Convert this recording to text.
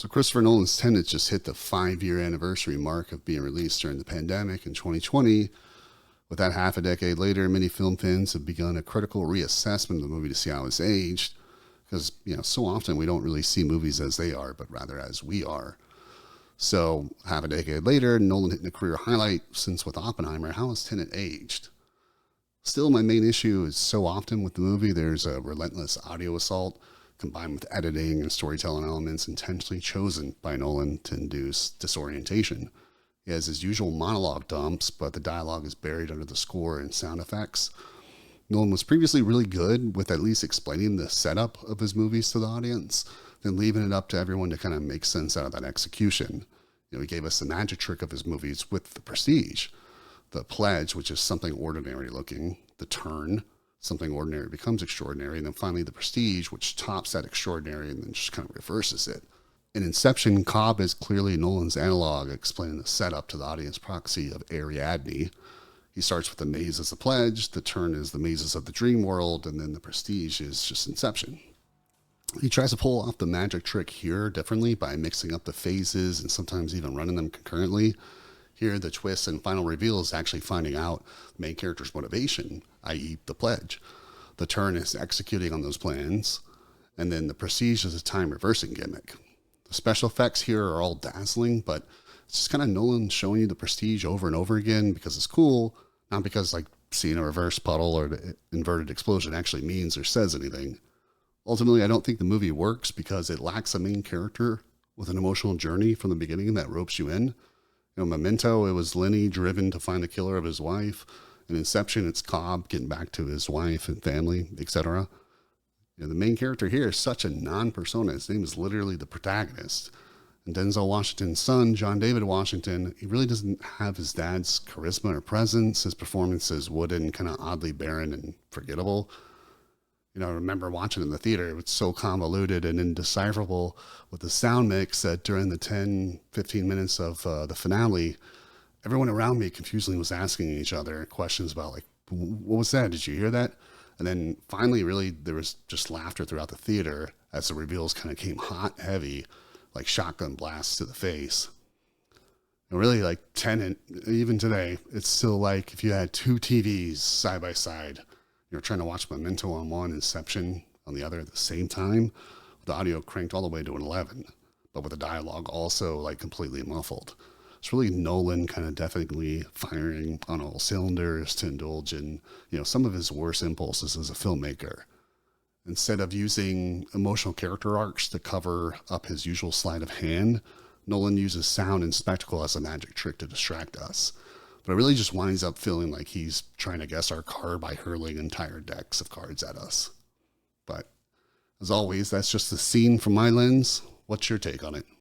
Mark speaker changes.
Speaker 1: So Christopher Nolan's Tenet just hit the 5-year anniversary mark of being released during the pandemic in 2020. With that half a decade later, many film fans have begun a critical reassessment of the movie to see how it's aged. Because, so often we don't really see movies as they are, but rather as we are. So, half a decade later, Nolan hitting a career highlight since with Oppenheimer. How has Tenet aged? Still, my main issue is so often with the movie, there's a relentless audio assault combined with editing and storytelling elements intentionally chosen by Nolan to induce disorientation. He has his usual monologue dumps, but the dialogue is buried under the score and sound effects. Nolan was previously really good with at least explaining the setup of his movies to the audience, then leaving it up to everyone to kind of make sense out of that execution. He gave us the magic trick of his movies with The Prestige, The Pledge, which is something ordinary looking, The Turn, something ordinary becomes extraordinary, and then finally The Prestige, which tops that extraordinary and then just kind of reverses it. In Inception, Cobb is clearly Nolan's analog, explaining the setup to the audience proxy of Ariadne. He starts with The Maze as The Pledge, The Turn is The Mazes of the Dream World, and then The Prestige is just Inception. He tries to pull off the magic trick here differently by mixing up the phases and sometimes even running them concurrently. Here, the twist and final reveal is actually finding out the main character's motivation, i.e. the pledge. The Turn is executing on those plans, and then The Prestige is a time-reversing gimmick. The special effects here are all dazzling, but it's just kind of Nolan showing you the Prestige over and over again because it's cool, not because seeing a reverse puddle or the inverted explosion actually means or says anything. Ultimately, I don't think the movie works because it lacks a main character with an emotional journey from the beginning that ropes you in. Memento, it was Lenny driven to find the killer of his wife. In Inception, it's Cobb getting back to his wife and family, etc. The main character here is such a non-persona. His name is literally the protagonist. And Denzel Washington's son, John David Washington, he really doesn't have his dad's charisma or presence. His performance is wooden, kind of oddly barren and forgettable. I remember watching it in the theater. It was so convoluted and indecipherable with the sound mix that during the 10, 15 minutes of the finale, everyone around me confusingly was asking each other questions about, what was that? Did you hear that? And then finally, really, there was just laughter throughout the theater as the reveals kind of came hot, heavy, like shotgun blasts to the face. And really, Tenet, even today, it's still like if you had two TVs side by side. You're trying to watch Memento on one, Inception on the other at the same time, with the audio cranked all the way to an 11, but with the dialogue also completely muffled. It's really Nolan kind of definitely firing on all cylinders to indulge in, some of his worst impulses as a filmmaker. Instead of using emotional character arcs to cover up his usual sleight of hand, Nolan uses sound and spectacle as a magic trick to distract us. But it really just winds up feeling like he's trying to guess our card by hurling entire decks of cards at us. But as always, that's just the scene from my lens. What's your take on it?